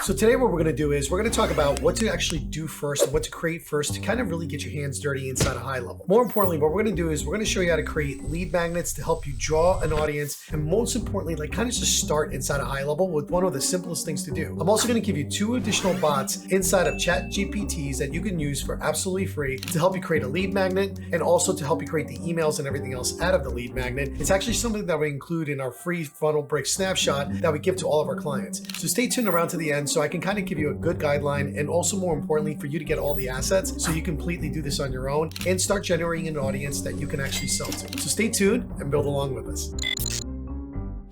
So today what we're going to do is we're going to talk about what to actually do first and what to create first to kind of really get your hands dirty inside of HighLevel. More importantly, what we're going to do is we're going to show you how to create lead magnets to help you draw an audience, and most importantly, like kind of just start inside of HighLevel with one of the simplest things to do. I'm also going to give you 2 additional bots inside of ChatGPTs that you can use for absolutely free to help you create a lead magnet and also to help you create the emails and everything else out of the lead magnet. It's actually something that we include in our free funnel brick snapshot that we give to all of our clients. So stay tuned around to the end so I can kind of give you a good guideline, and also more importantly for you to get all the assets so you completely do this on your own and start generating an audience that you can actually sell to. So stay tuned and build along with us.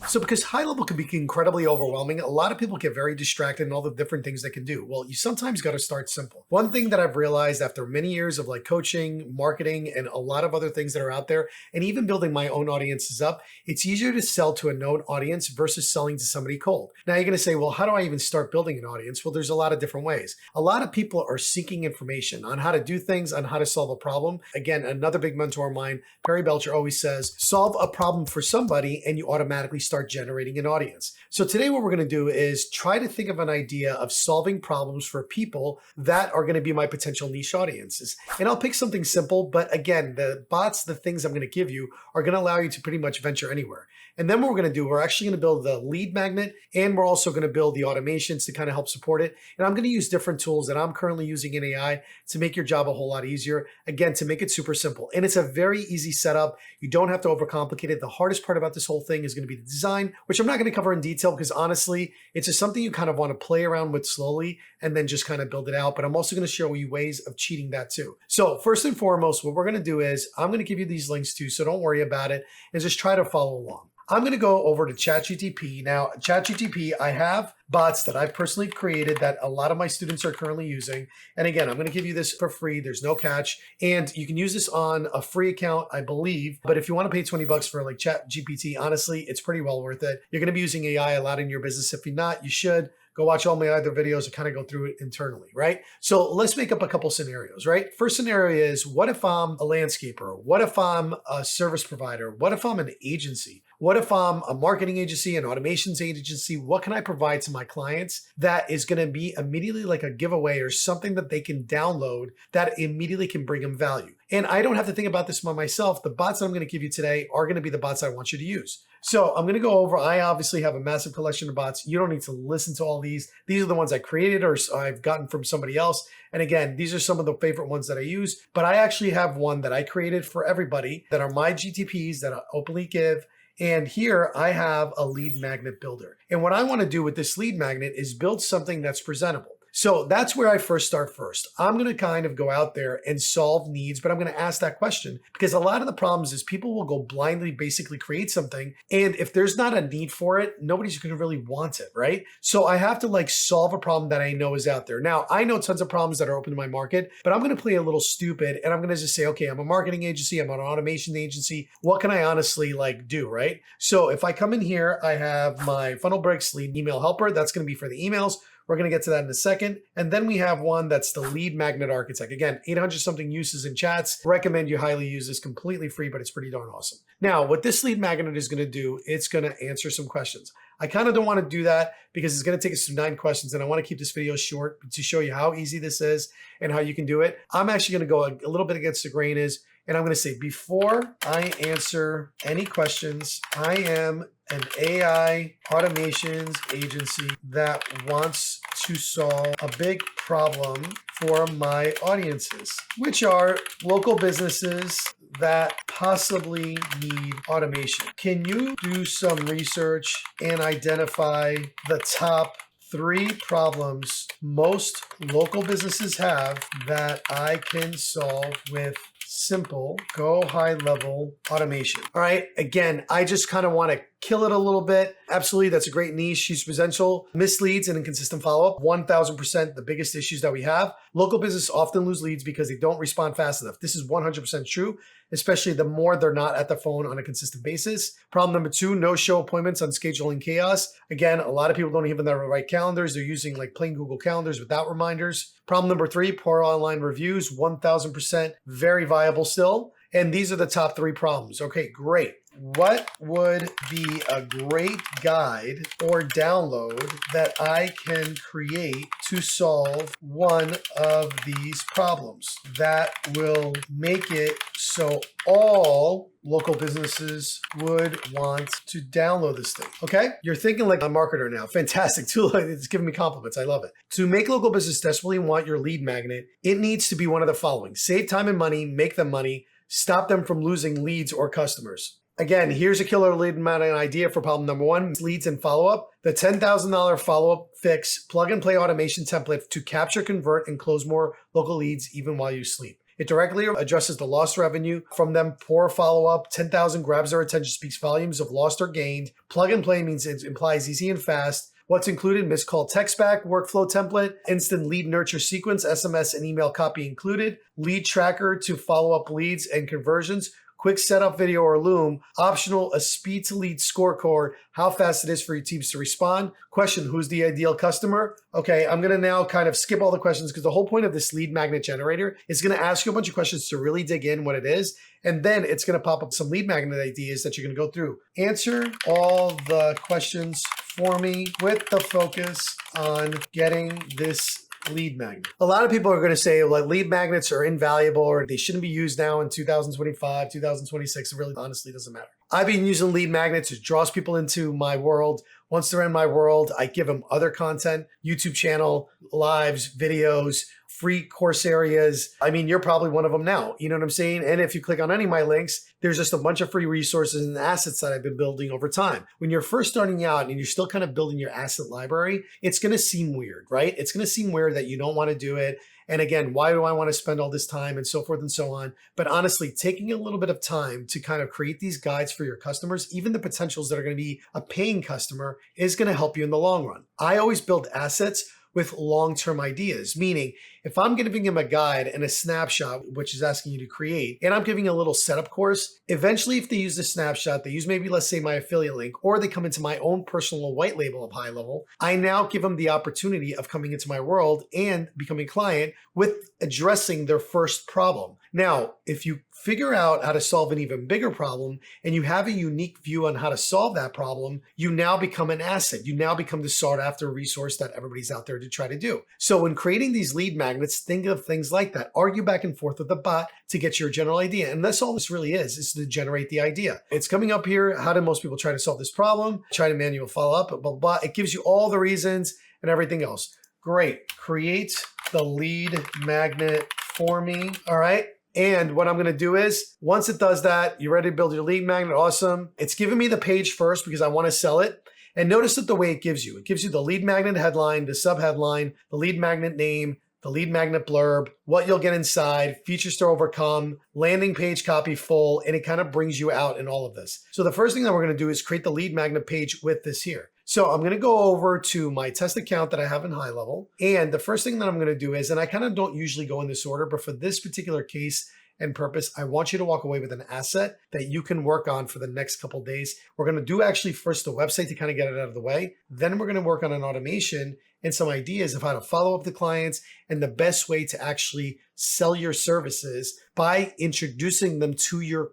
So because HighLevel can be incredibly overwhelming, a lot of people get very distracted in all the different things they can do. Well, you sometimes got to start simple. One thing that I've realized after many years of like coaching, marketing, and a lot of other things that are out there, and even building my own audiences up, it's easier to sell to a known audience versus selling to somebody cold. Now you're going to say, well, how do I even start building an audience? Well, there's a lot of different ways. A lot of people are seeking information on how to do things, on how to solve a problem. Again, another big mentor of mine, Perry Belcher, always says, solve a problem for somebody and you automatically start generating an audience. So today what we're going to do is try to think of an idea of solving problems for people that are going to be my potential niche audiences. And I'll pick something simple, but again, the bots, the things I'm going to give you are going to allow you to pretty much venture anywhere. And then what we're going to do, we're actually going to build the lead magnet, and we're also going to build the automations to kind of help support it. And I'm going to use different tools that I'm currently using in AI to make your job a whole lot easier. Again, to make it super simple. And it's a very easy setup. You don't have to overcomplicate it. The hardest part about this whole thing is going to be the design, which I'm not going to cover in detail because honestly, it's just something you kind of want to play around with slowly and then just kind of build it out. But I'm also going to show you ways of cheating that too. So first and foremost, what we're going to do is I'm going to give you these links too, so don't worry about it and just try to follow along. I'm going to go over to ChatGPT. Now, ChatGPT, I have bots that I've personally created that a lot of my students are currently using. And again, I'm going to give you this for free. There's no catch. And you can use this on a free account, I believe. But if you want to pay 20 bucks for like ChatGPT, honestly, it's pretty well worth it. You're going to be using AI a lot in your business. If you're not, you should. Go watch all my other videos and kind of go through it internally, right? So let's make up a couple scenarios, right? First scenario is, what if I'm a landscaper? What if I'm a service provider? What if I'm an agency? What if I'm a marketing agency, an automations agency? What can I provide to my clients that is going to be immediately like a giveaway or something that they can download that immediately can bring them value? And I don't have to think about this by myself. The bots that I'm going to give you today are going to be the bots I want you to use. So I'm going to go over, I obviously have a massive collection of bots. You don't need to listen to all these. These are the ones I created or I've gotten from somebody else. And again, these are some of the favorite ones that I use, but I actually have one that I created for everybody that are my GTPs that I openly give. And here I have a lead magnet builder. And what I want to do with this lead magnet is build something that's presentable. So that's where I first start first. I'm going to kind of go out there and solve needs, but I'm going to ask that question because a lot of the problems is people will go blindly basically create something. And if there's not a need for it, nobody's going to really want it, right? So I have to like solve a problem that I know is out there. Now, I know tons of problems that are open to my market, but I'm going to play a little stupid and I'm going to just say, okay, I'm a marketing agency. I'm an automation agency. What can I honestly like do, right? So if I come in here, I have my funnel bricks lead email helper. That's going to be for the emails. We're going to get to that in a second. And then we have one that's the lead magnet architect. Again, 800 something uses in chats. Recommend you highly use this, completely free, but it's pretty darn awesome. Now, what this lead magnet is going to do, it's going to answer some questions. I kind of don't want to do that because it's going to take us to 9 questions and I want to keep this video short to show you how easy this is and how you can do it. I'm actually going to go a little bit against the grain and I'm going to say, before I answer any questions, I am an AI automations agency that wants to solve a big problem for my audiences, which are local businesses that possibly need automation. Can you do some research and identify the top 3 problems most local businesses have that I can solve with simple GoHighLevel automation? All right. Again, I just kind of want to kill it a little bit. Absolutely. That's a great niche. She's presential, misleads, and inconsistent follow-up. 1000% the biggest issues that we have. Local businesses often lose leads because they don't respond fast enough. This is 100% true, especially the more they're not at the phone on a consistent basis. Problem number 2, no-show appointments on scheduling chaos. Again, a lot of people don't even have the right calendars. They're using like plain Google calendars without reminders. Problem number 3, poor online reviews. 1000% very viable still. And these are the top 3 problems. Okay, great. what would be a great guide or download that I can create to solve one of these problems that will make it so all local businesses would want to download this thing? Okay, you're thinking like a marketer now. Fantastic tool. It's giving me compliments. I love it. To make local business desperately want your lead magnet, it needs to be one of the following: save time and money, make them money, stop them from losing leads or customers. Again, here's a killer lead magnet idea for problem number one: leads and follow-up. The $10,000 follow-up fix plug and play automation template to capture, convert, and close more local leads even while you sleep. It directly addresses the lost revenue from them. Poor follow-up, 10,000 grabs their attention, speaks volumes of lost or gained. Plug and play means it implies easy and fast. What's included: missed call text back, workflow template, instant lead nurture sequence, SMS and email copy included, lead tracker to follow up leads and conversions, quick setup video or Loom, optional a speed to lead scorecard, how fast it is for your teams to respond. Question: who's the ideal customer? Okay, I'm gonna now kind of skip all the questions because the whole point of this lead magnet generator is gonna ask you a bunch of questions to really dig in what it is. And then it's gonna pop up some lead magnet ideas that you're gonna go through. Answer all the questions for me with the focus on getting this lead magnet. A lot of people are going to say like lead magnets are invaluable or they shouldn't be used now in 2025, 2026. It really honestly doesn't matter. I've been using lead magnets. It draws people into my world. Once they're in my world, I give them other content, YouTube channel, lives, videos, free course areas. I mean, you're probably one of them now. You know what I'm saying? And if you click on any of my links, there's just a bunch of free resources and assets that I've been building over time. When you're first starting out and you're still kind of building your asset library, it's going to seem weird, right? It's going to seem weird that you don't want to do it. And again, why do I want to spend all this time and so forth and so on? But honestly, taking a little bit of time to kind of create these guides for your customers, even the potentials that are going to be a paying customer, is going to help you in the long run. I always build assets with long-term ideas, meaning if I'm giving them a guide and a snapshot, which is asking you to create, and I'm giving a little setup course, eventually if they use the snapshot, they use maybe, let's say, my affiliate link, or they come into my own personal white label of HighLevel, I now give them the opportunity of coming into my world and becoming a client with addressing their first problem. Now, if you figure out how to solve an even bigger problem and you have a unique view on how to solve that problem, you now become an asset. You now become the sought after resource that everybody's out there to try to do. So when creating these lead magnets, think of things like that. Argue back and forth with the bot to get your general idea. And that's all this really is to generate the idea. It's coming up here. How do most people try to solve this problem? Try to manual follow up, blah, blah, blah. It gives you all the reasons and everything else. Great. Create the lead magnet for me. All right. And what I'm going to do is, once it does that, you're ready to build your lead magnet. Awesome. It's giving me the page first because I want to sell it. And notice that the way it gives you the lead magnet headline, the subheadline, the lead magnet name, the lead magnet blurb, what you'll get inside, features to overcome, landing page copy full, and it kind of brings you out in all of this. So the first thing that we're going to do is create the lead magnet page with this here. So I'm going to go over to my test account that I have in HighLevel. And the first thing that I'm going to do is, and I kind of don't usually go in this order, but for this particular case and purpose, I want you to walk away with an asset that you can work on for the next couple of days. We're going to do actually first the website to kind of get it out of the way. Then we're going to work on an automation and some ideas of how to follow up the clients and the best way to actually sell your services by introducing them to your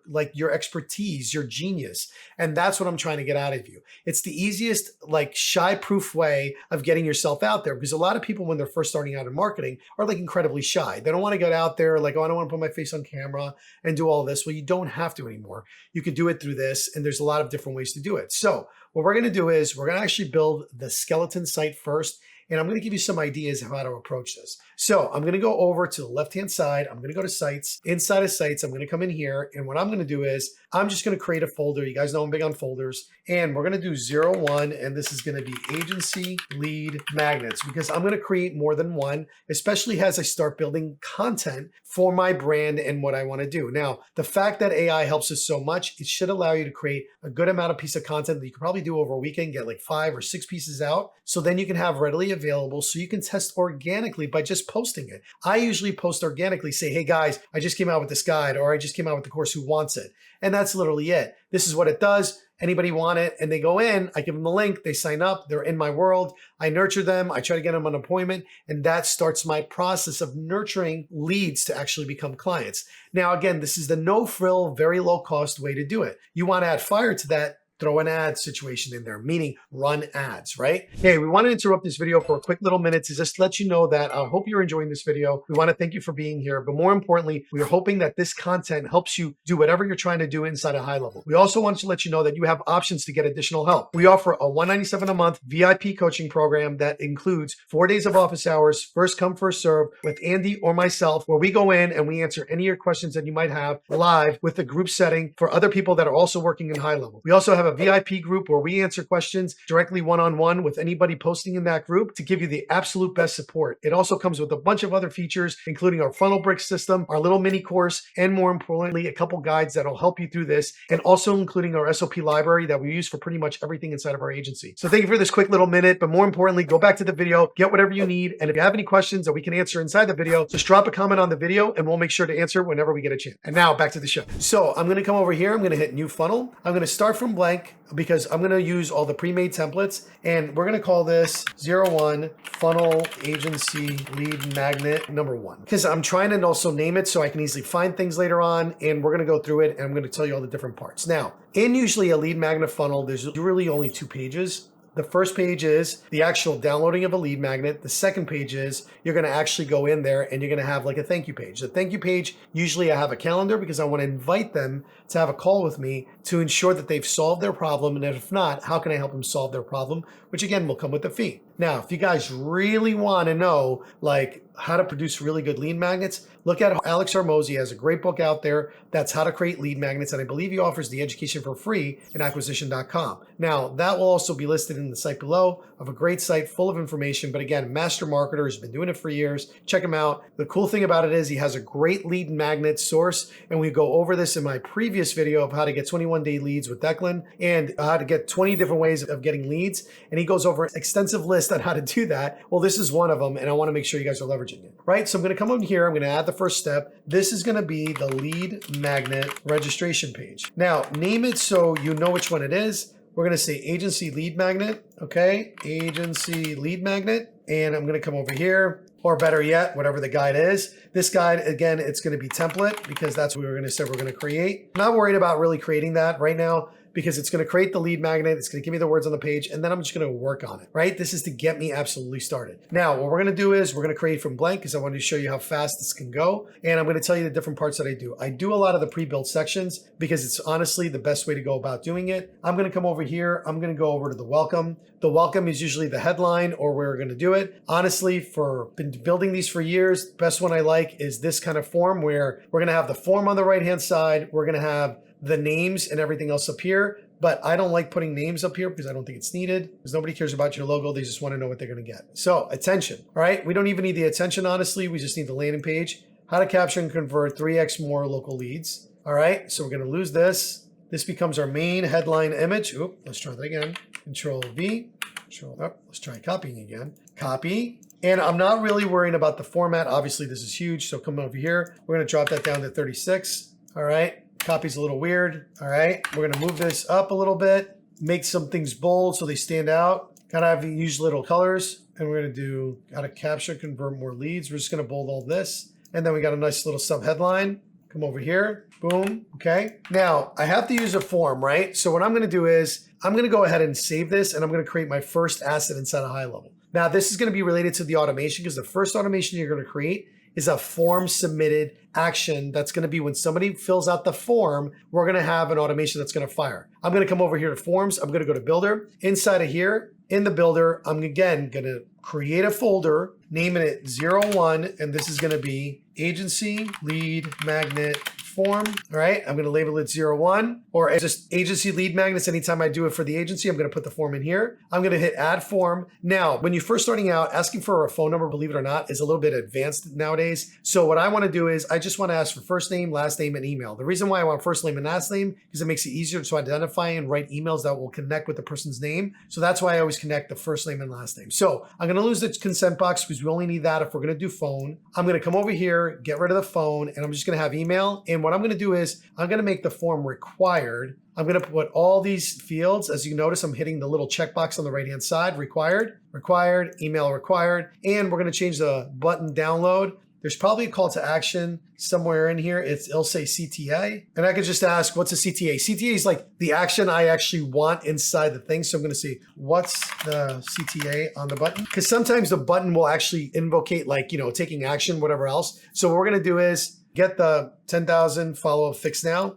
expertise, your genius. And that's what I'm trying to get out of you. It's the easiest, shy-proof way of getting yourself out there, because a lot of people, when they're first starting out in marketing, are incredibly shy. They don't want to get out there oh, I don't want to put my face on camera and do all this. Well, you don't have to anymore. You can do it through this, and there's a lot of different ways to do it. So what we're going to do is we're going to actually build the skeleton site first, and I'm going to give you some ideas of how to approach this. So I'm going to go over to the left-hand side. I'm going to go to sites. Inside of sites, I'm going to come in here. And what I'm going to do is I'm just going to create a folder. You guys know I'm big on folders. And we're going to do 01. And this is going to be agency lead magnets, because I'm going to create more than one, especially as I start building content for my brand and what I want to do. Now, the fact that AI helps us so much, it should allow you to create a good amount of piece of content that you can probably do over a weekend, get 5 or 6 pieces out. So then you can have readily available so you can test organically by just posting it. I usually post organically, say, hey guys, I just came out with this guide, or I just came out with the course, who wants it? And that's literally it. This is what it does. Anybody want it? And they go in, I give them the link, they sign up, they're in my world, I nurture them, I try to get them an appointment, and that starts my process of nurturing leads to actually become clients. Now, again, this is the no-frill, very low-cost way to do it. You want to add fire to that, throw an ad situation in there, meaning run ads, right? Hey, we want to interrupt this video for a quick little minute to just let you know that I hope you're enjoying this video. We want to thank you for being here, but more importantly, we are hoping that this content helps you do whatever you're trying to do inside of HighLevel. We also want to let you know that you have options to get additional help. We offer a $197 a month VIP coaching program that includes 4 days of office hours, first come, first serve, with Andy or myself, where we go in and we answer any of your questions that you might have live with a group setting for other people that are also working in HighLevel. We also have a VIP group where we answer questions directly one-on-one with anybody posting in that group to give you the absolute best support. It also comes with a bunch of other features, including our funnel brick system, our little mini course, and more importantly, a couple guides that'll help you through this, and also including our SOP library that we use for pretty much everything inside of our agency. So thank you for this quick little minute, but more importantly, go back to the video, get whatever you need, and if you have any questions that we can answer inside the video, just drop a comment on the video and we'll make sure to answer whenever we get a chance. And now back to the show. So I'm going to come over here, I'm going to hit new funnel. I'm going to start from blank, because I'm going to use all the pre-made templates, and we're going to call this 01 funnel agency lead magnet number 1, because I'm trying to also name it so I can easily find things later on, and we're going to go through it and I'm going to tell you all the different parts. Now, in usually a lead magnet funnel, there's really only 2 pages. The first page is the actual downloading of a lead magnet. The second page is you're going to actually go in there and you're going to have like a thank you page. The thank you page, usually I have a calendar because I want to invite them to have a call with me to ensure that they've solved their problem. And if not, how can I help them solve their problem? Which again will come with a fee. Now, if you guys really want to know like how to produce really good lead magnets, look at Alex Hormozi. He has a great book out there that's how to create lead magnets, and I believe he offers the education for free in acquisition.com. Now, that will also be listed in the site below of a great site full of information, but again, master marketer has been doing it for years. Check him out. The cool thing about it is he has a great lead magnet source, and we go over this in my previous video of how to get 21-day leads with Declan and how to get 20 different ways of getting leads, and he goes over an extensive list on how to do that. Well, this is one of them, and I want to make sure you guys are leveraging it, right? So I'm going to come over here. I'm going to add the first step. This is going to be the lead magnet registration page. Now, name it so you know which one it is. We're going to say agency lead magnet. Okay, agency lead magnet. And I'm going to come over here, or better yet, whatever the guide is. This guide, again, it's going to be template because that's what we're going to say we're going to create. I'm not worried about really creating that right now, because it's going to create the lead magnet. It's going to give me the words on the page, and then I'm just going to work on it, right? This is to get me absolutely started. Now, what we're going to do is we're going to create from blank because I wanted to show you how fast this can go. And I'm going to tell you the different parts that I do. I do a lot of the pre-built sections because it's honestly the best way to go about doing it. I'm going to come over here. I'm going to go over to the welcome. The welcome is usually the headline or where we're going to do it. Honestly, been building these for years, the best one I like is this kind of form where we're going to have the form on the right-hand side. We're going to have the names and everything else up here. But I don't like putting names up here because I don't think it's needed, because nobody cares about your logo. They just want to know what they're going to get. So attention, all right? We don't even need the attention, honestly. We just need the landing page. How to capture and convert 3x more local leads. All right, so we're going to lose this. This becomes our main headline image. Oop, let's try that again. Control V, Control up. Let's try copying again. Copy. And I'm not really worrying about the format. Obviously, this is huge. So come over here. We're going to drop that down to 36. All right. Copy's a little weird. All right. We're going to move this up a little bit, make some things bold so they stand out. Kind of use little colors. And we're going to do how to capture, convert more leads. We're just going to bold all this. And then we got a nice little sub headline. Come over here. Boom. Okay. Now I have to use a form, right? So what I'm going to do is I'm going to go ahead and save this, and I'm going to create my first asset inside of HighLevel. Now this is going to be related to the automation, because the first automation you're going to create is a form submitted action. That's going to be when somebody fills out the form, we're going to have an automation that's going to fire. I'm going to come over here to forms. I'm going to go to builder. Inside of here, in the builder, I'm again going to create a folder, naming it 01, and this is going to be agency lead magnet form. All right, I'm going to label it 01, or just agency lead magnets. Anytime I do it for the agency, I'm going to put the form in here. I'm going to hit add form. Now, when you're first starting out, asking for a phone number, believe it or not, is a little bit advanced nowadays. So what I want to do is I just want to ask for first name, last name, and email. The reason why I want first name and last name is it makes it easier to identify and write emails that will connect with the person's name. So that's why I always connect the first name and last name. So I'm going to lose the consent box because we only need that if we're going to do phone. I'm going to come over here, get rid of the phone, and I'm just going to have email. And what I'm going to do is I'm going to make the form required. I'm going to put all these fields. As you notice, I'm hitting the little checkbox on the right-hand side, required, required, email required, and we're going to change the button download. There's probably a call to action somewhere in here. It'll say CTA. And I could just ask, what's a CTA? CTA is like the action I actually want inside the thing. So I'm going to say, what's the CTA on the button? Because sometimes the button will actually invocate like, taking action, whatever else. So what we're going to do is get the 10,000 follow-up fixed now.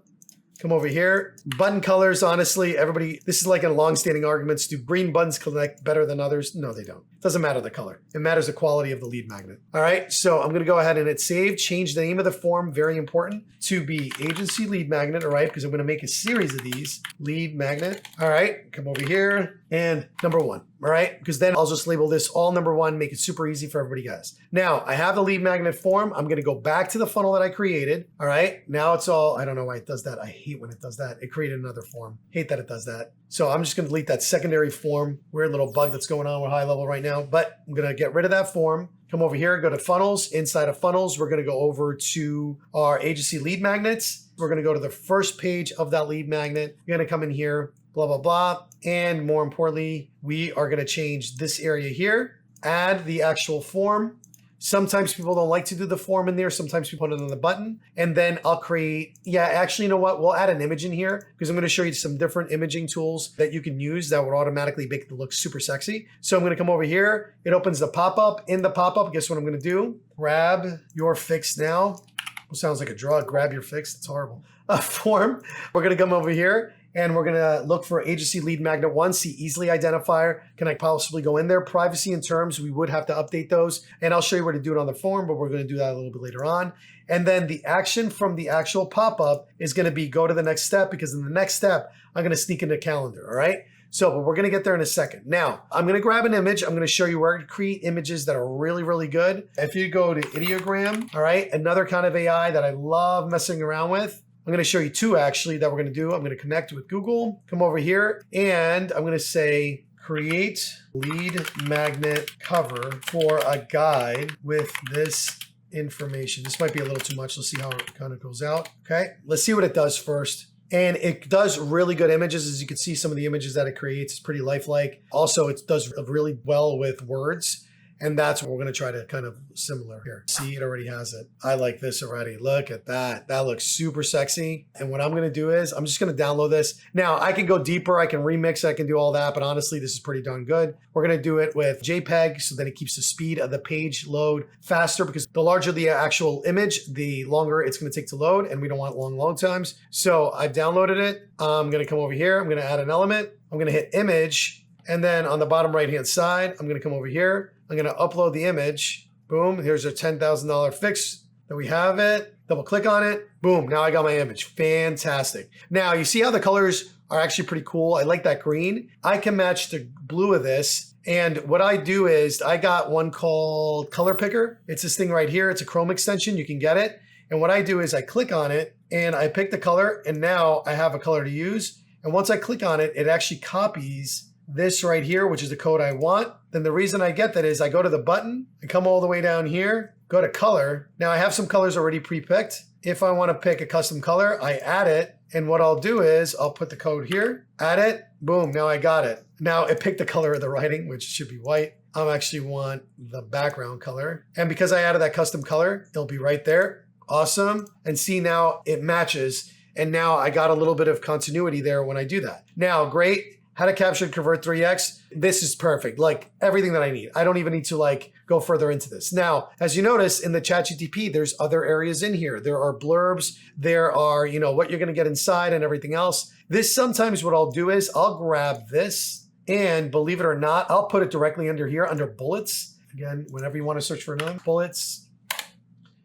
Come over here. Button colors, honestly, everybody, this is like in long-standing arguments. Do green buttons connect better than others? No, they don't. It doesn't matter the color. It matters the quality of the lead magnet. All right, so I'm going to go ahead and hit save, change the name of the form, very important, to be agency lead magnet, all right, because I'm going to make a series of these. Lead magnet. All right, come over here and number 1. All right, because then I'll just label this all number 1, make it super easy for everybody guys. Now I have the lead magnet form. I'm going to go back to the funnel that I created. All right, now it's all, I don't know why it does that. I hate when it does that. It created another form. Hate that it does that. So I'm just going to delete that secondary form. Weird little bug that's going on with HighLevel right now, but I'm going to get rid of that form. Come over here, go to funnels. Inside of funnels, we're going to go over to our agency lead magnets. We're going to go to the first page of that lead magnet. You're going to come in here, blah, blah, blah. And more importantly, we are going to change this area here, add the actual form. Sometimes people don't like to do the form in there. Sometimes we put it on the button, and then I'll create, actually, you know what? We'll add an image in here because I'm going to show you some different imaging tools that you can use that would automatically make it look super sexy. So I'm going to come over here. It opens the pop-up. In the pop-up, guess what I'm going to do? Grab your fix now. It sounds like a drug. Grab your fix. It's horrible. A form. We're going to come over here. And we're going to look for agency lead magnet 1, see easily identifier. Can I possibly go in there? Privacy and terms, we would have to update those. And I'll show you where to do it on the form, but we're going to do that a little bit later on. And then the action from the actual pop-up is going to be go to the next step, because in the next step, I'm going to sneak into calendar, all right? So, but we're going to get there in a second. Now, I'm going to grab an image. I'm going to show you where to create images that are really, really good. If you go to Ideogram, all right, another kind of AI that I love messing around with. I'm going to show you 2 actually that we're going to do. I'm going to connect with Google, come over here, and I'm going to say create lead magnet cover for a guide with this information. This might be a little too much. Let's see how it kind of goes out. Okay, let's see what it does first. And it does really good images. As you can see, some of the images that it creates is pretty lifelike. Also, it does really well with words. And that's what we're going to try to kind of similar here. See, it already has it. I like this already. Look at that. That looks super sexy. And what I'm going to do is I'm just going to download this. Now, I can go deeper. I can remix. I can do all that. But honestly, this is pretty darn good. We're going to do it with JPEG so that it keeps the speed of the page load faster, because the larger the actual image, the longer it's going to take to load. And we don't want long load times. So I've downloaded it. I'm going to come over here. I'm going to add an element. I'm going to hit image. And then on the bottom right-hand side, I'm going to come over here. I'm going to upload the image. Boom. Here's a $10,000 fix. There we have it. Double click on it. Boom. Now I got my image. Fantastic. Now you see how the colors are actually pretty cool. I like that green. I can match the blue of this. And what I do is I got one called Color Picker. It's this thing right here. It's a Chrome extension. You can get it. And what I do is I click on it and I pick the color, and now I have a color to use. And once I click on it, it actually copies this right here, which is the code I want. Then the reason I get that is I go to the button, I come all the way down here, go to color. Now I have some colors already pre-picked. If I want to pick a custom color, I add it. And what I'll do is I'll put the code here, add it, boom, now I got it. Now it picked the color of the writing, which should be white. I actually want the background color. And because I added that custom color, it'll be right there. Awesome. And see, now it matches. And now I got a little bit of continuity there when I do that. Now, great. How to capture and convert 3x. This is perfect, like everything that I need. I don't even need to go further into this. Now, as you notice in the ChatGPT, there's other areas in here. There are blurbs, there are, what you're gonna get inside and everything else. This sometimes what I'll do is I'll grab this, and believe it or not, I'll put it directly under here, under bullets. Again, whenever you wanna search for another, bullets,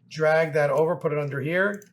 drag that over, put it under here.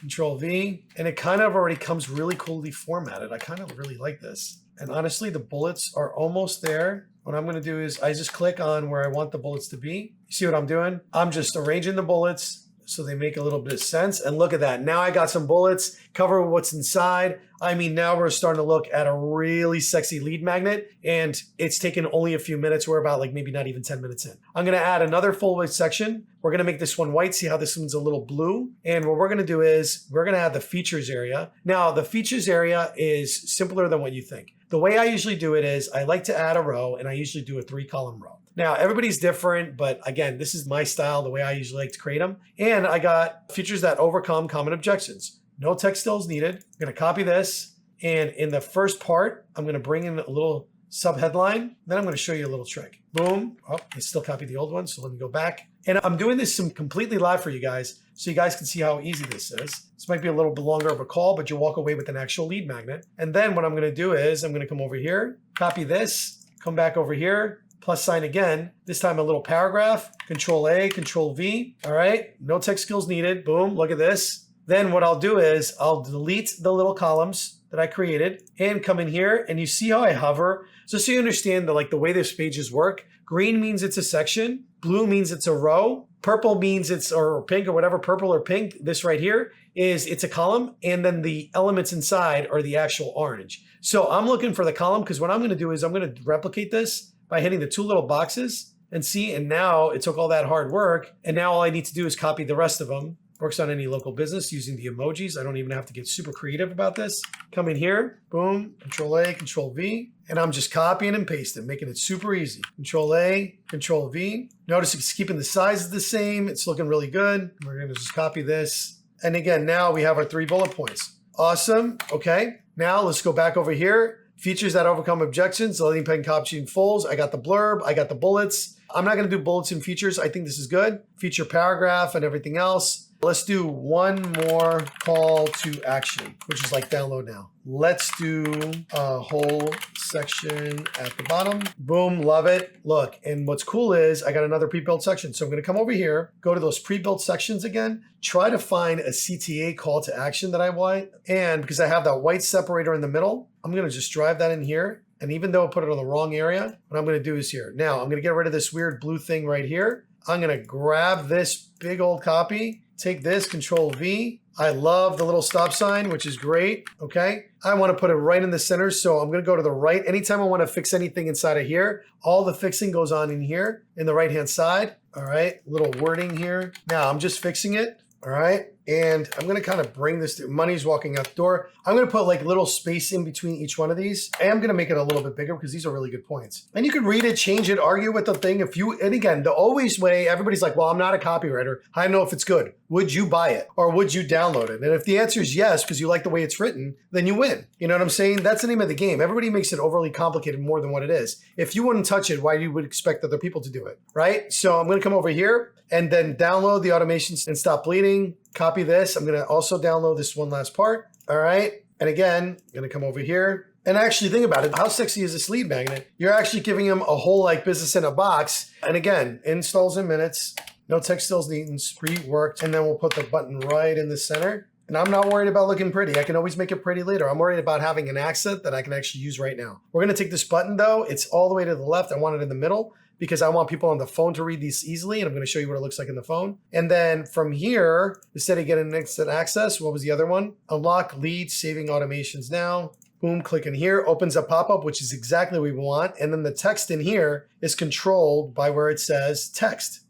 Control V, and it kind of already comes really coolly formatted. I kind of really like this. And honestly, the bullets are almost there. What I'm going to do is I just click on where I want the bullets to be. You see what I'm doing? I'm just arranging the bullets so they make a little bit of sense. And look at that. Now I got some bullets, cover what's inside. I mean, now we're starting to look at a really sexy lead magnet, and it's taken only a few minutes. We're about like maybe not even 10 minutes in. I'm going to add another full width section. We're going to make this one white. See how this one's a little blue? And what we're going to do is we're going to add the features area. Now the features area is simpler than what you think. The way I usually do it is I like to add a row, and I usually do a 3-column row. Now, everybody's different, but again, this is my style, the way I usually like to create them. And I got features that overcome common objections. No text still is needed. I'm going to copy this. And in the first part, I'm going to bring in a little sub-headline. Then I'm going to show you a little trick. Boom. Oh, I still copied the old one, so let me go back. And I'm doing this completely live for you guys, so you guys can see how easy this is. This might be a little bit longer of a call, but you'll walk away with an actual lead magnet. And then what I'm going to do is I'm going to come over here, copy this, come back over here, plus sign again, this time a little paragraph, Control A, Control V. All right, no text skills needed. Boom, look at this. Then what I'll do is I'll delete the little columns that I created and come in here, and you see how I hover? Just so you understand the way this pages work, green means it's a section, blue means it's a row, purple means it's, or pink or whatever, purple or pink, this right here is it's a column, and then the elements inside are the actual orange. So I'm looking for the column because what I'm going to do is I'm going to replicate this by hitting the 2 little boxes and see, and now it took all that hard work, and now all I need to do is copy the rest of them. Works on any local business using the emojis. I don't even have to get super creative about this. Come in here, boom, Control A, Control V, and I'm just copying and pasting, making it super easy. Control A, Control V. Notice it's keeping the sizes the same. It's looking really good. We're gonna just copy this. And again, now we have our 3 bullet points. Awesome, okay. Now let's go back over here. Features that overcome objections, loading pen caption fulls. I got the blurb, I got the bullets. I'm not gonna do bullets and features. I think this is good. Feature paragraph and everything else. Let's do one more call to action, which is like download now. Let's do a whole section at the bottom. Boom, love it. Look, and what's cool is I got another pre-built section. So I'm gonna come over here, go to those pre-built sections again, try to find a CTA call to action that I want. And because I have that white separator in the middle, I'm gonna just drive that in here. And even though I put it on the wrong area, what I'm gonna do is here. Now I'm gonna get rid of this weird blue thing right here. I'm gonna grab this big old copy, take this, Control V. I love the little stop sign, which is great, okay? I wanna put it right in the center, so I'm gonna go to the right. Anytime I wanna fix anything inside of here, all the fixing goes on in here, in the right-hand side, all right? Little wording here. Now I'm just fixing it, all right? And I'm gonna kind of bring this to, money's walking out the door. I'm gonna put like little space in between each one of these. I am gonna make it a little bit bigger because these are really good points. And you can read it, change it, argue with the thing. And again, the always way, everybody's like, well, I'm not a copywriter. I know if it's good. Would you buy it or would you download it? And if the answer is yes, because you like the way it's written, then you win. You know what I'm saying? That's the name of the game. Everybody makes it overly complicated more than what it is. If you wouldn't touch it, why you would expect other people to do it, right? So I'm gonna come over here and then download the automations and stop bleeding. Copy this. I'm gonna also download this one last part. All right. And again, I'm gonna come over here and actually think about it. How sexy is this lead magnet? You're actually giving them a whole like business in a box. And again, installs in minutes, no text stills needed, pre-worked. And then we'll put the button right in the center. And I'm not worried about looking pretty. I can always make it pretty later. I'm worried about having an accent that I can actually use right now. We're gonna take this button though. It's all the way to the left. I want it in the middle because I want people on the phone to read these easily. And I'm gonna show you what it looks like in the phone. And then from here, instead of getting instant access, what was the other one? Unlock lead, saving automations now. Boom, click in here, opens a pop-up, which is exactly what we want. And then the text in here is controlled by where it says text.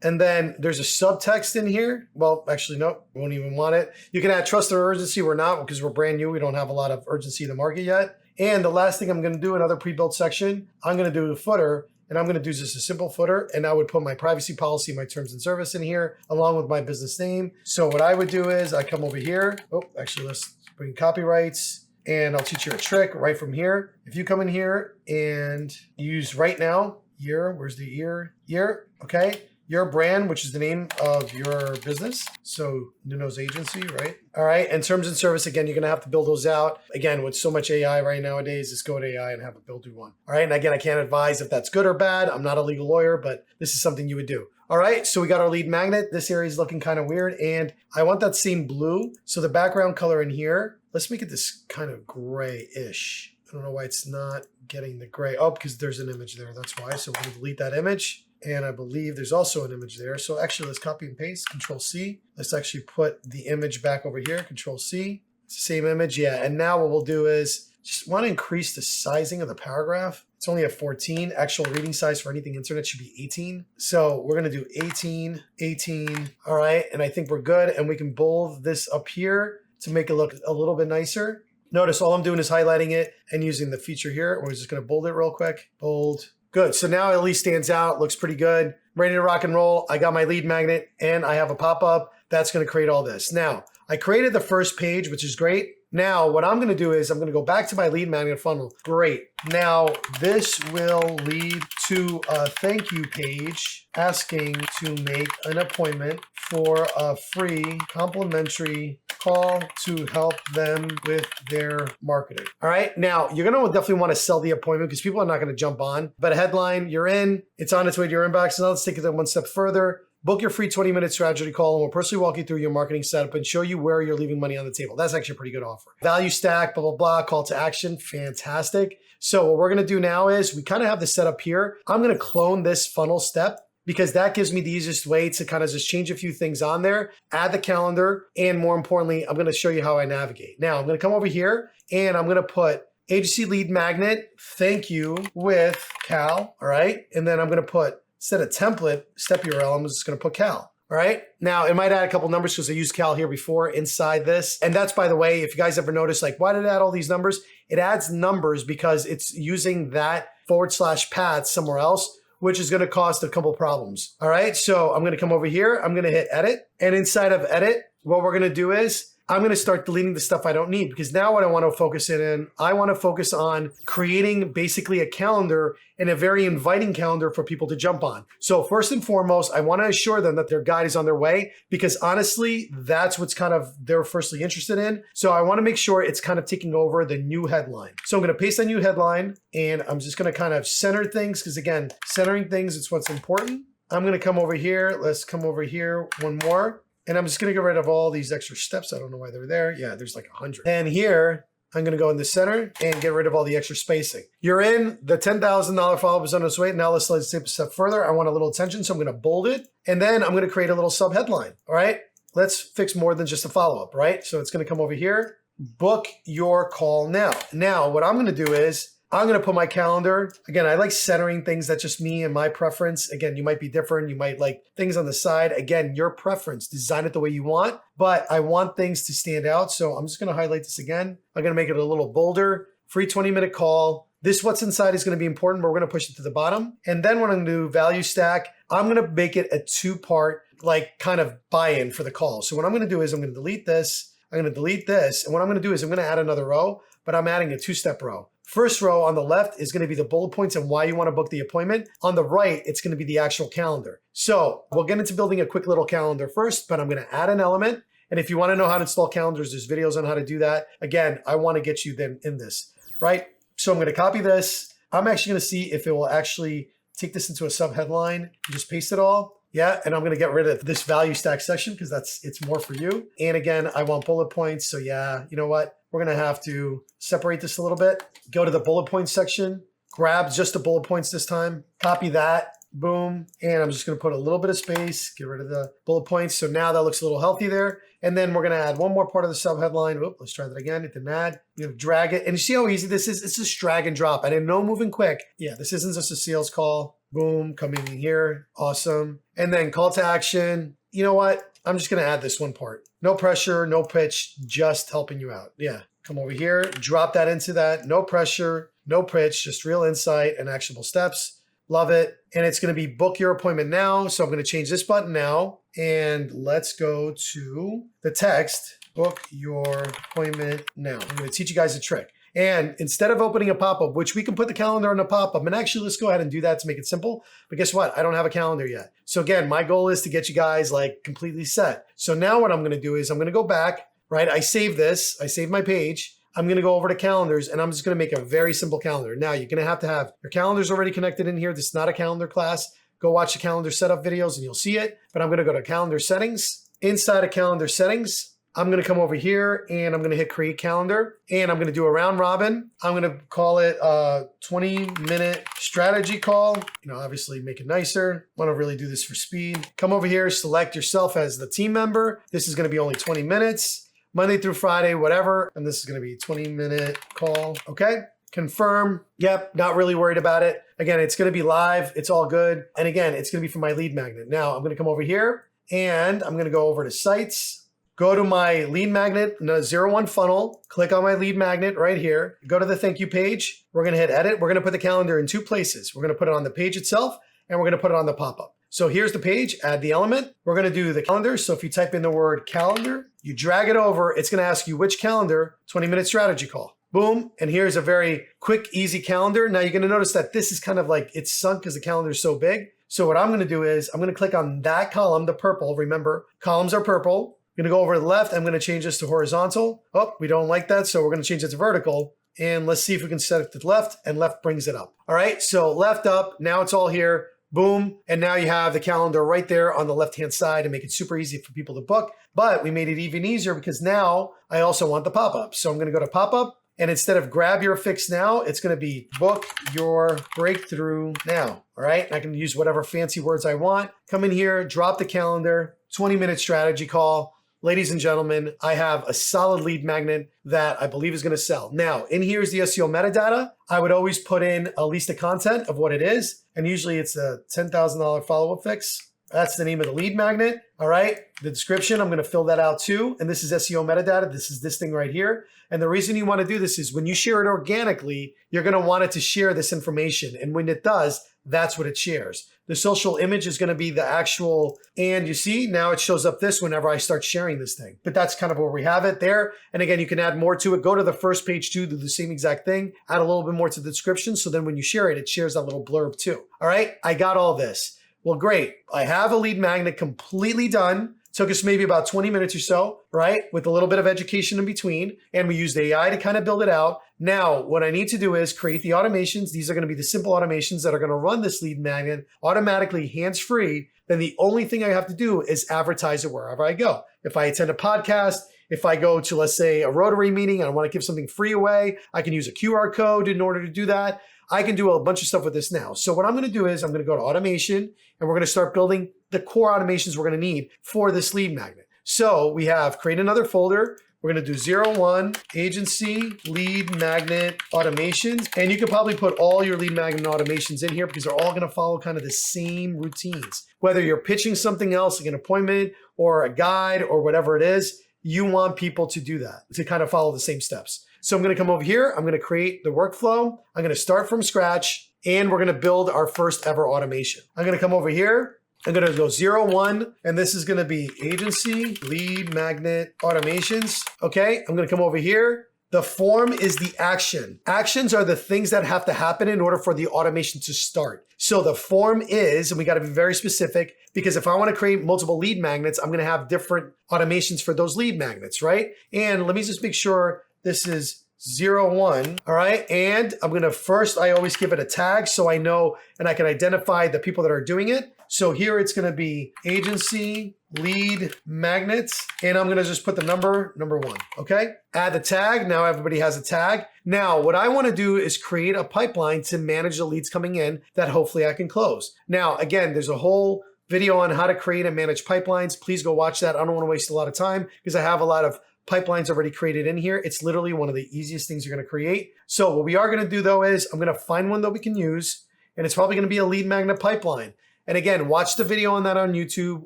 And then there's a subtext in here. Well, actually, no, we won't even want it. You can add trust or urgency. We're not because we're brand new. We don't have a lot of urgency in the market yet. And the last thing I'm gonna do, another pre-built section, I'm gonna do a footer. And I'm gonna do just a simple footer, and I would put my privacy policy, my terms and service in here, along with my business name. So what I would do is I come over here. Oh, actually, let's bring copyrights, and I'll teach you a trick right from here. If you come in here and use right now, year, where's the year? Year, okay? your brand, which is the name of your business. So Nuno's agency, right? All right. And terms and service, again, you're going to have to build those out. Again, with so much AI right nowadays, just go to AI and have it build you one. All right. And again, I can't advise if that's good or bad. I'm not a legal lawyer, but this is something you would do. All right, so we got our lead magnet. This area is looking kind of weird, and I want that same blue. So the background color in here, let's make it this kind of grayish. I don't know why it's not getting the gray. Oh, because there's an image there, that's why. So we're gonna delete that image. And I believe there's also an image there. So actually, let's copy and paste, Control C. Let's actually put the image back over here, Control C. It's the same image, yeah. And now what we'll do is just want to increase the sizing of the paragraph. It's only a 14. Actual reading size for anything internet should be 18. So we're going to do 18, 18. All right. And I think we're good. And we can bold this up here to make it look a little bit nicer. Notice all I'm doing is highlighting it and using the feature here. We're just going to bold it real quick. Bold. Good. So now it at least stands out. Looks pretty good. I'm ready to rock and roll. I got my lead magnet and I have a pop-up. That's going to create all this. Now, I created the first page, which is great. Now, what I'm going to do is I'm going to go back to my lead magnet funnel. Great. Now, this will lead to a thank you page asking to make an appointment for a free complimentary call to help them with their marketing. All right. Now, you're going to definitely want to sell the appointment because people are not going to jump on. But a headline, you're in, it's on its way to your inbox. Now, let's take it one step further. Book your free 20-minute strategy call and we'll personally walk you through your marketing setup and show you where you're leaving money on the table. That's actually a pretty good offer. Value stack, blah, blah, blah, call to action, fantastic. So what we're gonna do now is we kind of have this set up here. I'm gonna clone this funnel step because that gives me the easiest way to kind of just change a few things on there, add the calendar, and more importantly, I'm gonna show you how I navigate. Now I'm gonna come over here and I'm gonna put agency lead magnet, thank you with Cal, all right? And then I'm gonna put, instead of template, step URL, I'm just gonna put Cal, all right? Now, it might add a couple numbers because I used Cal here before inside this. And that's, by the way, if you guys ever notice, like, why did it add all these numbers? It adds numbers because it's using that /path somewhere else, which is gonna cause a couple problems, all right? So I'm gonna come over here, I'm gonna hit edit. And inside of edit, what we're gonna do is, I'm going to start deleting the stuff I don't need because now what I want to focus in, I want to focus on creating basically a calendar and a very inviting calendar for people to jump on. So first and foremost, I want to assure them that their guide is on their way because honestly, that's what's kind of they're firstly interested in. So I want to make sure it's kind of taking over the new headline. So I'm going to paste a new headline and I'm just going to kind of center things because again, centering things is what's important. I'm going to come over here. Let's come over here one more. And I'm just going to get rid of all these extra steps. I don't know why they're there. Yeah, there's like 100. And here, I'm going to go in the center and get rid of all the extra spacing. You're in. The $10,000 follow-up is on its way. Now let's take a step further. I want a little attention, so I'm going to bold it. And then I'm going to create a little sub-headline. All right? Let's fix more than just a follow-up, right? So it's going to come over here. Book your call now. Now, what I'm going to do is I'm going to put my calendar. Again, I like centering things. That's just me and my preference. Again, you might be different. You might like things on the side. Again, your preference. Design it the way you want, but I want things to stand out. So I'm just going to highlight this again. I'm going to make it a little bolder. Free 20-minute call. This what's inside is going to be important, but we're going to push it to the bottom. And then what I'm going to do, value stack, I'm going to make it a two-part like kind of buy-in for the call. So what I'm going to do is I'm going to delete this. I'm going to delete this. And what I'm going to do is I'm going to add another row, but I'm adding a two-step row. First row on the left is going to be the bullet points and why you want to book the appointment. On the right, it's going to be the actual calendar. So we'll get into building a quick little calendar first, but I'm going to add an element. And if you want to know how to install calendars, there's videos on how to do that. Again, I want to get you then in this, right? So I'm going to copy this. I'm actually going to see if it will actually take this into a sub headline. Just paste it all. Yeah, and I'm going to get rid of this value stack section because it's more for you. And again, I want bullet points. So yeah, you know what? We're going to have to separate this a little bit. Go to the bullet points section, grab just the bullet points this time, copy that, boom. And I'm just going to put a little bit of space, get rid of the bullet points. So now that looks a little healthy there. And then we're going to add one more part of the sub headline. Oop, let's try that again. It didn't add. You know, drag it. And you see how easy this is? It's just drag and drop. I didn't know moving quick. Yeah, this isn't just a sales call. Boom, coming in here. Awesome. And then call to action. You know what? I'm just going to add this one part. No pressure, no pitch, just helping you out. Yeah. Come over here, drop that into that. No pressure, no pitch, just real insight and actionable steps. Love it. And it's going to be book your appointment now. So I'm going to change this button now. And let's go to the text, book your appointment now. I'm going to teach you guys a trick. And instead of opening a pop-up, which we can put the calendar on the pop-up, and actually let's go ahead and do that to make it simple. But guess what? I don't have a calendar yet. So again, my goal is to get you guys like completely set. So now what I'm gonna do is I'm gonna go back, right? I save this, I save my page. I'm gonna go over to calendars and I'm just gonna make a very simple calendar. Now you're gonna have to have your calendars already connected in here. This is not a calendar class. Go watch the calendar setup videos and you'll see it. But I'm gonna go to calendar settings. Inside of calendar settings, I'm gonna come over here and I'm gonna hit create calendar and I'm gonna do a round robin. I'm gonna call it a 20-minute strategy call. You know, obviously make it nicer. Wanna really do this for speed. Come over here, select yourself as the team member. This is gonna be only 20 minutes, Monday through Friday, whatever. And this is gonna be a 20-minute call, okay? Confirm, yep, not really worried about it. Again, it's gonna be live, it's all good. And again, it's gonna be for my lead magnet. Now I'm gonna come over here and I'm gonna go over to sites. Go to my lead magnet, in a 01 funnel, click on my lead magnet right here, go to the thank you page. We're gonna hit edit. We're gonna put the calendar in 2 places. We're gonna put it on the page itself and we're gonna put it on the pop-up. So here's the page, add the element. We're gonna do the calendar. So if you type in the word calendar, you drag it over, it's gonna ask you which calendar, 20-minute strategy call. Boom, and here's a very quick, easy calendar. Now you're gonna notice that this is kind of like, it's sunk because the calendar is so big. So what I'm gonna do is, I'm gonna click on that column, the purple, remember, columns are purple. I'm gonna go over to the left. I'm gonna change this to horizontal. Oh, we don't like that, so we're gonna change it to vertical. And let's see if we can set it to the left, and left brings it up. All right, so left up, now it's all here, boom. And now you have the calendar right there on the left-hand side to make it super easy for people to book. But we made it even easier because now I also want the pop-up. So I'm gonna go to pop-up, and instead of grab your fix now, it's gonna be book your breakthrough now, all right? And I can use whatever fancy words I want. Come in here, drop the calendar, 20-minute strategy call. Ladies and gentlemen, I have a solid lead magnet that I believe is gonna sell. Now, in here is the SEO metadata. I would always put in a list of content of what it is, and usually it's a $10,000 follow-up fix. That's the name of the lead magnet, all right? The description, I'm gonna fill that out too, and this is SEO metadata. This is this thing right here. And the reason you wanna do this is when you share it organically, you're gonna want it to share this information, and when it does, that's what it shares. The social image is gonna be the actual, and you see, now it shows up this whenever I start sharing this thing. But that's kind of where we have it there. And again, you can add more to it. Go to the first page too, do the same exact thing, add a little bit more to the description. So then when you share it, it shares that little blurb too. All right, I got all this. Well, great. I have a lead magnet completely done. Took us maybe about 20 minutes or so, right? With a little bit of education in between. And we used AI to kind of build it out. Now, what I need to do is create the automations. These are going to be the simple automations that are going to run this lead magnet automatically hands-free. Then the only thing I have to do is advertise it wherever I go. If I attend a podcast, if I go to, let's say, a Rotary meeting and I want to give something free away, I can use a QR code in order to do that. I can do a bunch of stuff with this now. So what I'm going to do is I'm going to go to automation and we're going to start building the core automations we're going to need for this lead magnet. So we have create another folder. We're going to do 01 agency lead magnet automations. And you can probably put all your lead magnet automations in here because they're all going to follow kind of the same routines. Whether you're pitching something else, like an appointment or a guide or whatever it is, you want people to do that, to kind of follow the same steps. So I'm going to come over here. I'm going to create the workflow. I'm going to start from scratch and we're going to build our first ever automation. I'm going to come over here. I'm going to go 01 and this is going to be agency lead magnet automations. Okay. I'm going to come over here. The form is the action. Actions are the things that have to happen in order for the automation to start. So the form is, and we got to be very specific because if I want to create multiple lead magnets, I'm going to have different automations for those lead magnets, right? And let me just make sure this is 01, all right? And I'm gonna first, I always give it a tag so I know and I can identify the people that are doing it. So here it's gonna be agency lead magnets, and I'm gonna just put the number 1, okay? Add the tag, now everybody has a tag. Now, what I wanna do is create a pipeline to manage the leads coming in that hopefully I can close. Now, again, there's a whole video on how to create and manage pipelines. Please go watch that. I don't wanna waste a lot of time because I have a lot of pipelines already created in here. It's literally one of the easiest things you're going to create. So what we are going to do though is I'm going to find one that we can use, and it's probably going to be a lead magnet pipeline. And again, watch the video on that on YouTube,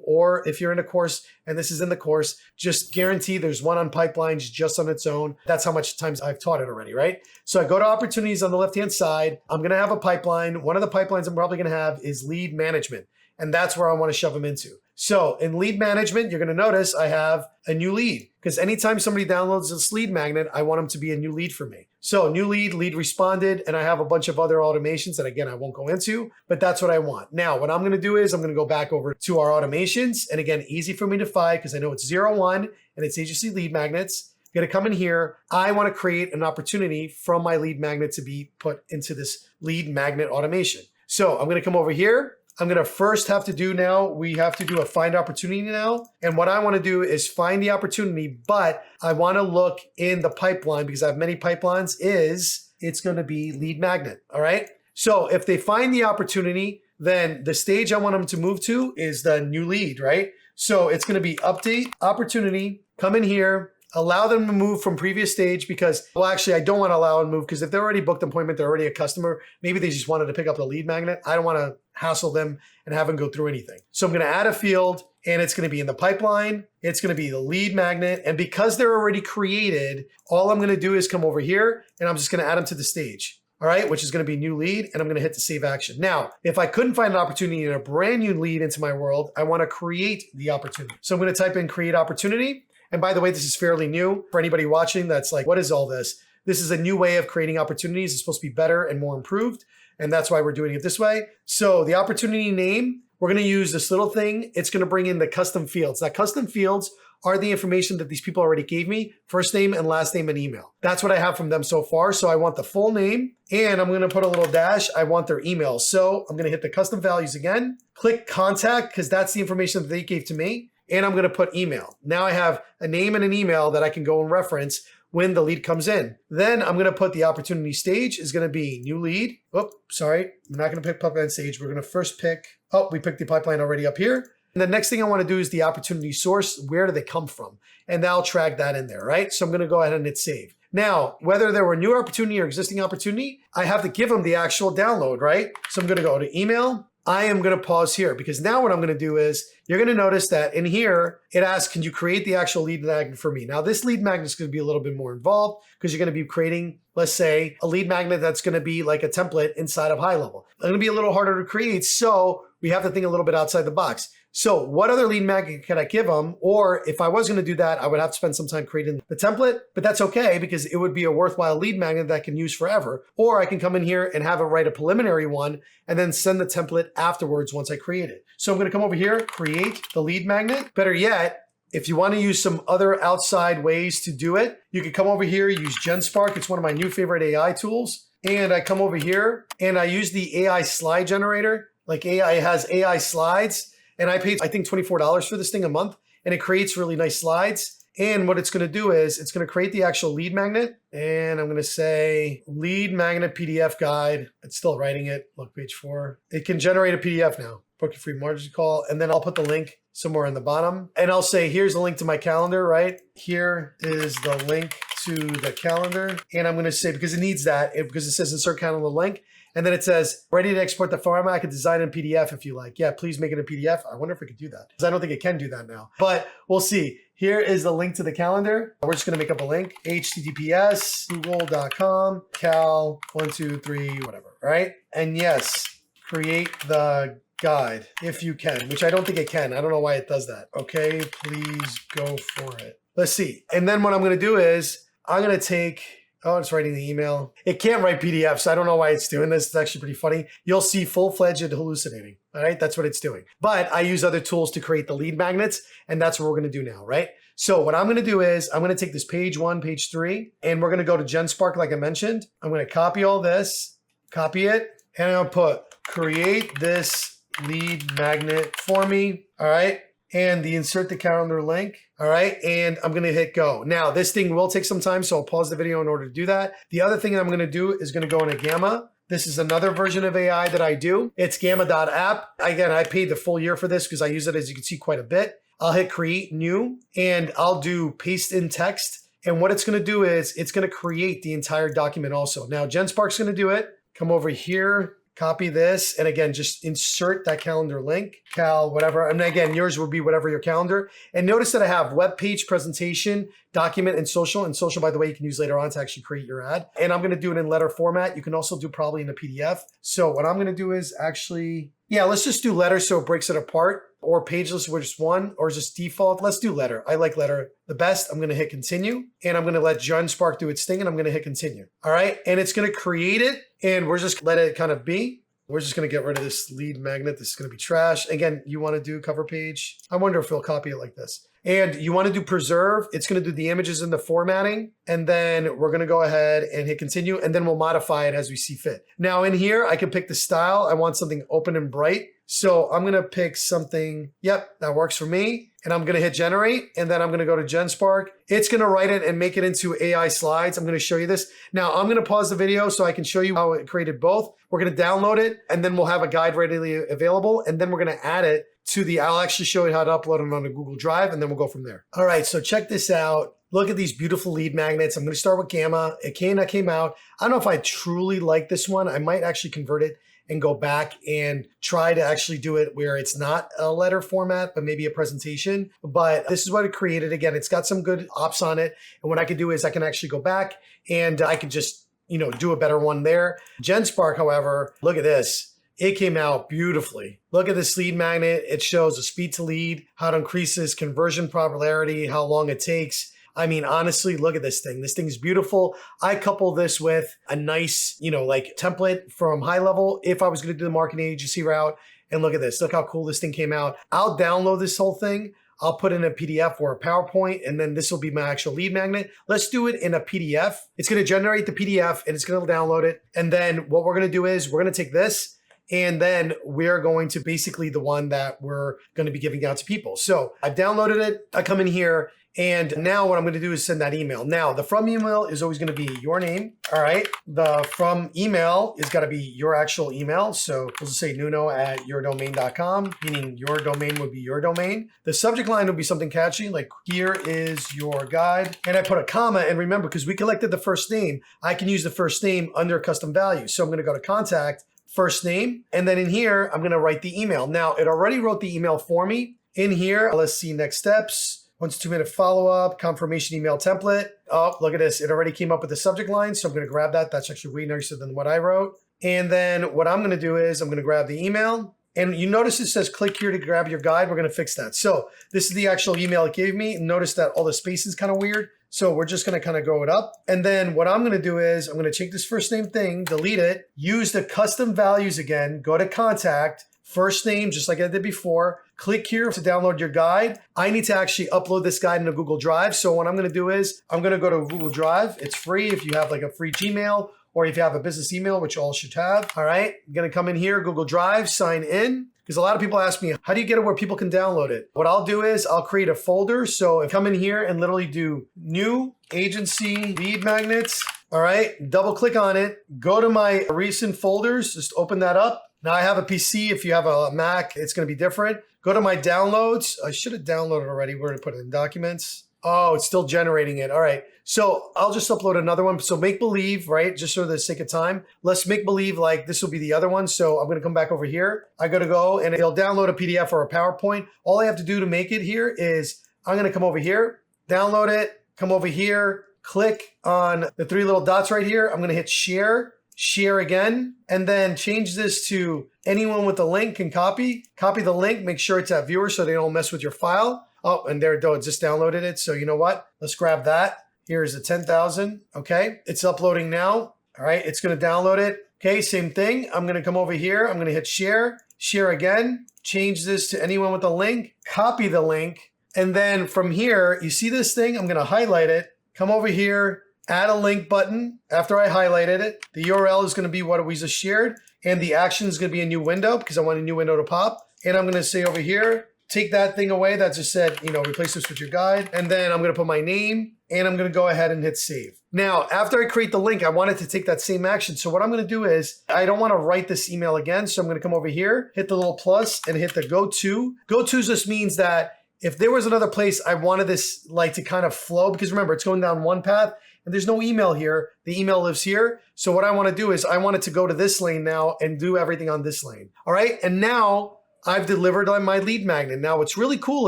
or if you're in a course and this is in the course, just guarantee there's one on pipelines just on its own. That's how much times I've taught it already, right? So I go to opportunities on the left-hand side. I'm going to have a pipeline. One of the pipelines I'm probably going to have is lead management. and that's where I want to shove them into. So in lead management, you're going to notice I have a new lead, because anytime somebody downloads this lead magnet, I want them to be a new lead for me. So new lead responded, and I have a bunch of other automations that again, I won't go into, but that's what I want. Now, what I'm going to do is I'm going to go back over to our automations, and again, easy for me to find because I know it's 01 and it's agency lead magnets. I'm going to come in here. I want to create an opportunity from my lead magnet to be put into this lead magnet automation. So I'm going to come over here. I'm going to first have to do now, we have to do a find opportunity now. And what I want to do is find the opportunity, but I want to look in the pipeline because I have many pipelines, it's going to be lead magnet. All right. So if they find the opportunity, then the stage I want them to move to is the new lead, right? So it's going to be update opportunity, come in here, allow them to move from previous stage because, well, actually, I don't want to allow them to move because if they're already booked an appointment, they're already a customer. Maybe they just wanted to pick up the lead magnet. I don't want to hassle them and have them go through anything. So I'm going to add a field and it's going to be in the pipeline. It's going to be the lead magnet. And because they're already created, all I'm going to do is come over here and I'm just going to add them to the stage. All right, which is going to be new lead, and I'm going to hit the save action. Now, if I couldn't find an opportunity in a brand new lead into my world, I want to create the opportunity. So I'm going to type in create opportunity. And by the way, this is fairly new for anybody watching that's like, what is all this? This is a new way of creating opportunities. It's supposed to be better and more improved. And that's why we're doing it this way. So the opportunity name, we're going to use this little thing. It's going to bring in the custom fields. Now, custom fields are the information that these people already gave me, first name and last name and email. That's what I have from them so far. So I want the full name and I'm going to put a little dash. I want their email. So I'm going to hit the custom values again, click contact because that's the information that they gave to me. And I'm going to put email. Now I have a name and an email that I can go and reference when the lead comes in. Then I'm going to put the opportunity stage is going to be new lead. Oh, sorry. I'm not going to pick pipeline stage. We're going to first pick, we picked the pipeline already up here. And the next thing I want to do is the opportunity source. Where do they come from? And I'll track that in there, right? So I'm going to go ahead and hit save. Now, whether there were a new opportunity or existing opportunity, I have to give them the actual download, right? So I'm going to go to email. I am going to pause here because now what I'm going to do is you're going to notice that in here, it asks, can you create the actual lead magnet for me? Now this lead magnet is going to be a little bit more involved because you're going to be creating, let's say, a lead magnet that's going to be like a template inside of HighLevel. It's going to be a little harder to create. So we have to think a little bit outside the box. So what other lead magnet can I give them? Or if I was going to do that, I would have to spend some time creating the template, but that's okay because it would be a worthwhile lead magnet that I can use forever. Or I can come in here and have it write a preliminary one and then send the template afterwards once I create it. So I'm going to come over here, create the lead magnet. Better yet, if you want to use some other outside ways to do it, you can come over here, use GenSpark. It's one of my new favorite AI tools. And I come over here and I use the AI slide generator. Like AI has AI slides. And I paid, I think, $24 for this thing a month, and it creates really nice slides. And what it's going to do is it's going to create the actual lead magnet. And I'm going to say lead magnet PDF guide. It's still writing it. Look, page 4. It can generate a PDF now. Book a free margin call. And then I'll put the link somewhere in the bottom. And I'll say, here's the link to my calendar, right? Here is the link to the calendar. And I'm going to say, because it needs that, because it says insert calendar link. And then it says, ready to export the format. I could design in PDF if you like. Yeah, please make it a PDF. I wonder if it could do that because I don't think it can do that now, but we'll see. Here is the link to the calendar. We're just going to make up a link, https google.com, cal 123, whatever, right? And yes, create the guide if you can, which I don't think it can. I don't know why it does that. Okay, please go for it. Let's see. And then what I'm going to do is I'm going to take, oh, it's writing the email. It can't write PDFs. So I don't know why it's doing this. It's actually pretty funny. You'll see full-fledged hallucinating. All right, that's what it's doing. But I use other tools to create the lead magnets, and that's what we're going to do now, right? So what I'm going to do is I'm going to take this page 1, page 3, and we're going to go to GenSpark like I mentioned. I'm going to copy all this, copy it, and I'm going to put create this lead magnet for me. All right. And the insert the calendar link. All right. And I'm going to hit go. Now this thing will take some time. So I'll pause the video in order to do that. The other thing I'm going to do is going to go into Gamma. This is another version of AI that I do. It's gamma.app. Again, I paid the full year for this because I use it, as you can see, quite a bit. I'll hit create new and I'll do paste in text. And what it's going to do is it's going to create the entire document also. Now GenSpark's going to do it. Come over here. Copy this, and again, just insert that calendar link, cal, whatever. And again, yours will be whatever your calendar. And notice that I have web page, presentation, document, and social. And social, by the way, you can use later on to actually create your ad. And I'm going to do it in letter format. You can also do probably in a PDF. So what I'm going to do is actually Yeah, let's just do letter so it breaks it apart, or pageless with just one, or just default. Let's do letter. I like letter the best. I'm going to hit continue, and I'm going to let GenSpark do its thing, and I'm going to hit continue. All right, and it's going to create it, and we're just let it kind of be. We're just going to get rid of this lead magnet. This is going to be trash. Again, you want to do cover page. I wonder if it'll copy it like this. And you want to do preserve. It's going to do the images in the formatting. And then we're going to go ahead and hit continue. And then we'll modify it as we see fit. Now in here, I can pick the style. I want something open and bright. So I'm going to pick something. Yep, that works for me. And I'm going to hit generate, and then I'm going to go to GenSpark. It's going to write it and make it into AI slides. I'm going to show you this. Now I'm going to pause the video so I can show you how it created both. We're going to download it, and then we'll have a guide readily available. And then we're going to add it to I'll actually show you how to upload it on a Google Drive, and then we'll go from there. All right, so check this out. Look at these beautiful lead magnets. I'm going to start with Gamma. It came out. I don't know if I truly like this one. I might actually convert it and go back and try to actually do it where it's not a letter format, but maybe a presentation. But this is what it created. Again, it's got some good ops on it. And what I can do is I can actually go back and I can just, do a better one there. GenSpark, however, look at this. It came out beautifully. Look at this lead magnet. It shows the speed to lead, how it increases conversion probability, how long it takes. I mean, honestly, look at this thing. This thing's beautiful. I couple this with a nice, like template from HighLevel if I was going to do the marketing agency route. And look at this. Look how cool this thing came out. I'll download this whole thing. I'll put in a PDF or a PowerPoint, and then this will be my actual lead magnet. Let's do it in a PDF. It's going to generate the PDF, and it's going to download it. And then what we're going to do is we're going to take this, and then we're going to basically the one that we're going to be giving out to people. So I've downloaded it. I come in here. And now what I'm going to do is send that email. Now, the from email is always going to be your name. All right. The from email is got to be your actual email. So we'll just say nuno@yourdomain.com, meaning your domain would be your domain. The subject line would be something catchy, like here is your guide. And I put a comma. And remember, because we collected the first name, I can use the first name under custom values. So I'm going to go to contact, first name. And then in here, I'm going to write the email. Now, it already wrote the email for me. In here, let's see next steps. 1 to 2 minute follow-up, confirmation email template. Oh, look at this. It already came up with the subject line. So I'm going to grab that. That's actually way nicer than what I wrote. And then what I'm going to do is I'm going to grab the email. And you notice it says click here to grab your guide. We're going to fix that. So this is the actual email it gave me. Notice that all the space is kind of weird. So we're just going to kind of go it up. And then what I'm going to do is I'm going to take this first name thing, delete it, use the custom values again, go to contact, first name, just like I did before. Click here to download your guide. I need to actually upload this guide into Google Drive. So what I'm going to do is I'm going to go to Google Drive. It's free if you have like a free Gmail or if you have a business email, which you all should have. All right. I'm going to come in here, Google Drive, sign in. Because a lot of people ask me, how do you get it where people can download it? What I'll do is I'll create a folder. So I come in here and literally do new agency lead magnets. All right. Double click on it. Go to my recent folders. Just open that up. Now I have a PC. If you have a Mac, it's going to be different. Go to my downloads. I should have downloaded already. We're going to put it in documents. Oh, it's still generating it. All right. So I'll just upload another one. So make believe, right? Just for the sake of time, let's make believe like this will be the other one. So I'm going to come back over here. I got to go and it'll download a PDF or a PowerPoint. All I have to do to make it here is I'm going to come over here, download it, come over here, click on the 3 little dots right here. I'm going to hit share. Share again, and then change this to anyone with a link can copy the link, make sure it's at viewer so they don't mess with your file. Oh, and there it goes, just downloaded it. So you know what? Let's grab that. Here's the 10,000. Okay, it's uploading now. All right, it's going to download it. Okay, same thing. I'm going to come over here. I'm going to hit share, share again, change this to anyone with a link, copy the link. And then from here, you see this thing? I'm going to highlight it, come over here, add a link button. After I highlighted it, the URL is going to be what we just shared. And the action is going to be a new window because I want a new window to pop. And I'm going to say over here, take that thing away that just said, replace this with your guide. And then I'm going to put my name and I'm going to go ahead and hit save. Now, after I create the link, I wanted to take that same action. So what I'm going to do is I don't want to write this email again. So I'm going to come over here, hit the little plus and hit the go to. Go to just means that if there was another place I wanted this like to kind of flow, because remember, it's going down one path. And there's no email here. The email lives here. So what I want to do is I want it to go to this lane now and do everything on this lane. All right. And now I've delivered on my lead magnet. Now what's really cool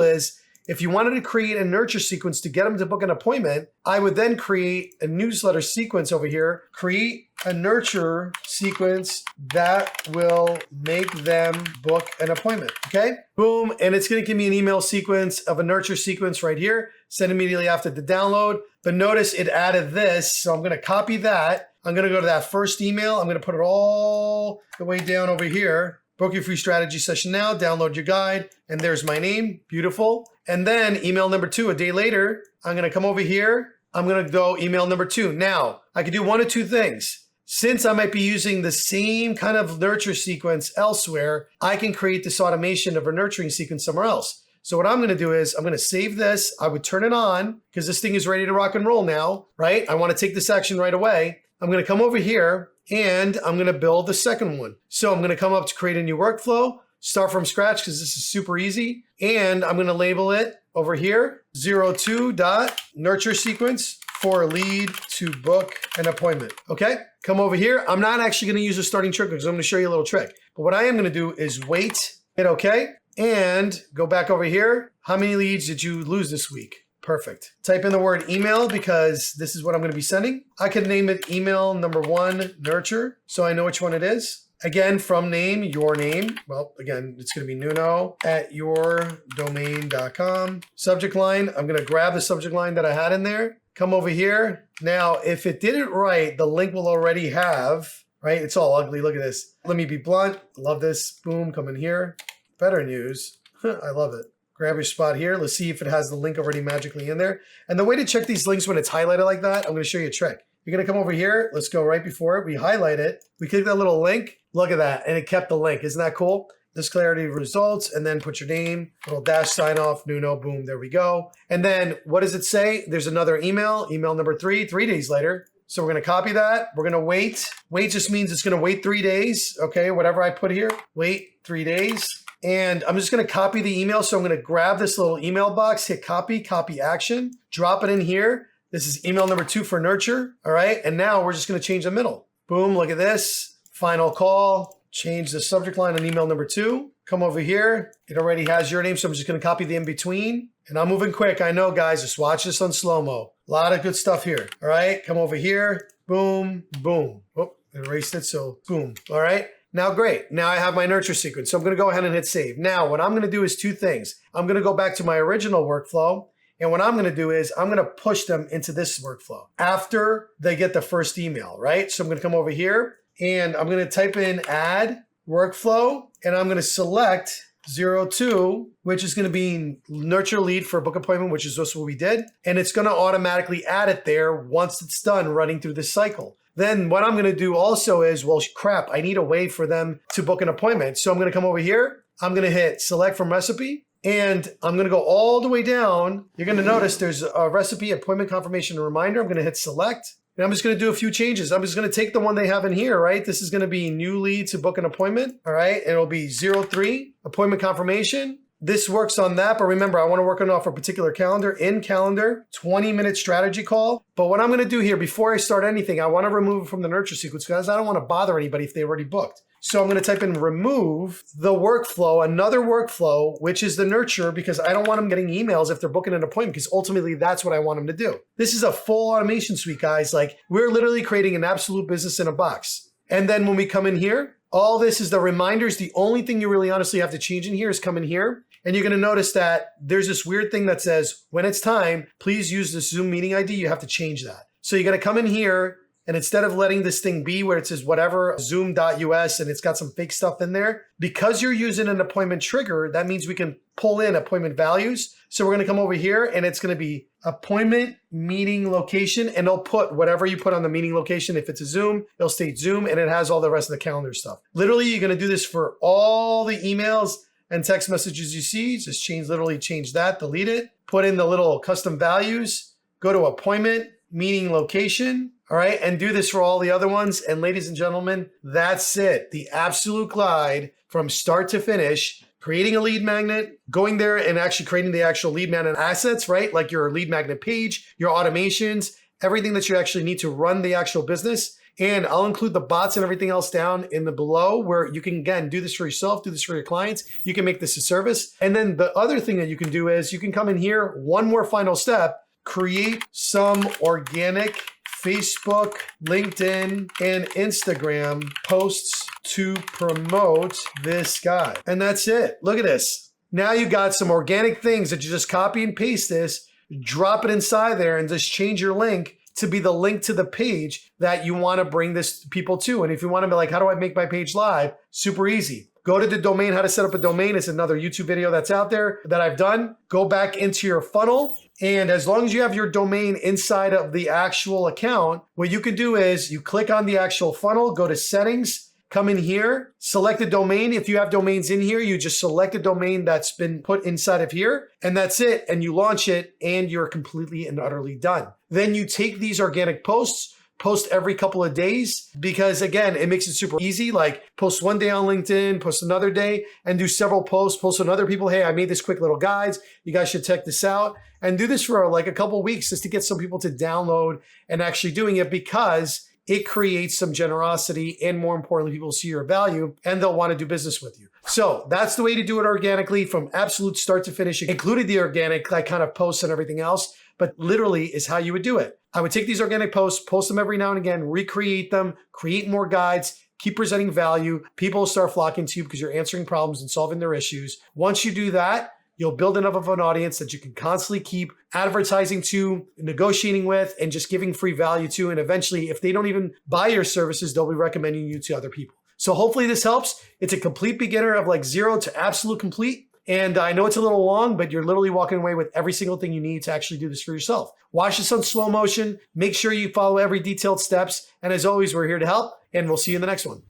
is If you wanted to create a nurture sequence to get them to book an appointment, I would then create a newsletter sequence over here, create a nurture sequence that will make them book an appointment, okay? Boom, and it's gonna give me an email sequence of a nurture sequence right here, send immediately after the download. But notice it added this, so I'm gonna copy that. I'm gonna go to that first email, I'm gonna put it all the way down over here. Book your free strategy session now, download your guide, and there's my name, beautiful. And then email number 2, a day later, I'm gonna come over here, I'm gonna go email number 2. Now, I can do one of two things. Since I might be using the same kind of nurture sequence elsewhere, I can create this automation of a nurturing sequence somewhere else. So what I'm gonna do is I'm gonna save this, I would turn it on, because this thing is ready to rock and roll now, right? I wanna take this action right away. I'm gonna come over here and I'm gonna build the second one. So I'm gonna come up to create a new workflow, start from scratch because this is super easy. And I'm gonna label it over here, 02.nurture sequence for a lead to book an appointment, okay? Come over here. I'm not actually gonna use a starting trigger because I'm gonna show you a little trick. But what I am gonna do is wait, hit okay, and go back over here. How many leads did you lose this week? Perfect. Type in the word email because this is what I'm going to be sending. I could name it email number 1 nurture so I know which one it is. Again, from name, your name. Well, again, it's going to be nuno@yourdomain.com. Subject line, I'm going to grab the subject line that I had in there. Come over here. Now, if it didn't right, the link will already have, right? It's all ugly. Look at this. Let me be blunt. Love this. Boom, come in here. Better news. I love it. Grab your spot here. Let's see if it has the link already magically in there. And the way to check these links when it's highlighted like that, I'm going to show you a trick. You're going to come over here. Let's go right before it. We highlight it. We click that little link. Look at that. And it kept the link. Isn't that cool? This clarity results, and then put your name, little dash sign off, Nuno, boom, there we go. And then what does it say? There's another email number 3 days later. So we're going to copy that. We're going to wait. Wait just means it's going to wait 3 days. Okay, whatever I put here, wait 3 days. And I'm just going to copy the email. So I'm going to grab this little email box, hit copy, copy action, drop it in here. This is email number 2 for nurture. All right. And now we're just going to change the middle. Boom. Look at this. Final call. Change the subject line on email number 2. Come over here. It already has your name. So I'm just going to copy the in between. And I'm moving quick. I know, guys. Just watch this on slow-mo. A lot of good stuff here. All right. Come over here. Boom. Boom. Oh, erased it. So boom. All right. Now, great. Now I have my nurture sequence. So I'm going to go ahead and hit save. Now, what I'm going to do is 2 things. I'm going to go back to my original workflow. And what I'm going to do is I'm going to push them into this workflow after they get the first email, right? So I'm going to come over here and I'm going to type in add workflow and I'm going to select 02, which is going to be nurture lead for a book appointment, which is just what we did. And it's going to automatically add it there once it's done running through this cycle. Then what I'm going to do also is, well, crap, I need a way for them to book an appointment. So I'm going to come over here. I'm going to hit select from recipe and I'm going to go all the way down. You're going to notice there's a recipe, appointment confirmation, and reminder. I'm going to hit select and I'm just going to do a few changes. I'm just going to take the one they have in here, right? This is going to be new lead to book an appointment. All right. It'll be 03 appointment confirmation. This works on that, but remember, I want to work on off a particular calendar, in calendar, 20-minute strategy call. But what I'm going to do here, before I start anything, I want to remove it from the nurture sequence because I don't want to bother anybody if they already booked. So I'm going to type in remove the workflow, another workflow, which is the nurture, because I don't want them getting emails if they're booking an appointment, because ultimately that's what I want them to do. This is a full automation suite, guys. Like, we're literally creating an absolute business in a box. And then when we come in here, all this is the reminders. The only thing you really honestly have to change in here is come in here. And you're going to notice that there's this weird thing that says, when it's time, please use the Zoom meeting ID. You have to change that. So you're going to come in here, and instead of letting this thing be where it says whatever, zoom.us, and it's got some fake stuff in there, because you're using an appointment trigger, that means we can pull in appointment values. So we're going to come over here, and it's going to be appointment meeting location, and it'll put whatever you put on the meeting location. If it's a Zoom, it'll state Zoom, and it has all the rest of the calendar stuff. Literally, you're going to do this for all the emails and text messages you see. Just literally change that, delete it, put in the little custom values, go to appointment, meeting location, all right, and do this for all the other ones. And ladies and gentlemen, that's it. The absolute glide from start to finish, creating a lead magnet, going there and actually creating the actual lead magnet assets, right? Like your lead magnet page, your automations, everything that you actually need to run the actual business. And I'll include the bots and everything else down in the below where you can, again, do this for yourself, do this for your clients. You can make this a service. And then the other thing that you can do is you can come in here, one more final step, create some organic Facebook, LinkedIn, and Instagram posts to promote this guy. And that's it. Look at this. Now you got some organic things that you just copy and paste this, drop it inside there, and just change your link to be the link to the page that you want to bring this to people to. And if you want to be like, how do I make my page live? Super easy. Go to the domain, how to set up a domain. It's another YouTube video that's out there that I've done. Go back into your funnel. And as long as you have your domain inside of the actual account, what you can do is you click on the actual funnel, go to settings, come in here, select a domain. If you have domains in here, you just select a domain that's been put inside of here, and that's it. And you launch it, and you're completely and utterly done. Then you take these organic posts, post every couple of days, because again, it makes it super easy. Like post one day on LinkedIn, post another day, and do several posts, post on other people. Hey, I made this quick little guides. You guys should check this out. And do this for like a couple of weeks just to get some people to download and actually doing it, because it creates some generosity, and more importantly, people see your value and they'll want to do business with you. So that's the way to do it organically from absolute start to finish, including the organic like kind of posts and everything else, but literally is how you would do it. I would take these organic posts, post them every now and again, recreate them, create more guides, keep presenting value. People will start flocking to you because you're answering problems and solving their issues. Once you do that, you'll build enough of an audience that you can constantly keep advertising to, negotiating with, and just giving free value to. And eventually, if they don't even buy your services, they'll be recommending you to other people. So hopefully this helps. It's a complete beginner of like 0 to absolute complete. And I know it's a little long, but you're literally walking away with every single thing you need to actually do this for yourself. Watch this on slow motion. Make sure you follow every detailed steps. And as always, we're here to help, and we'll see you in the next one.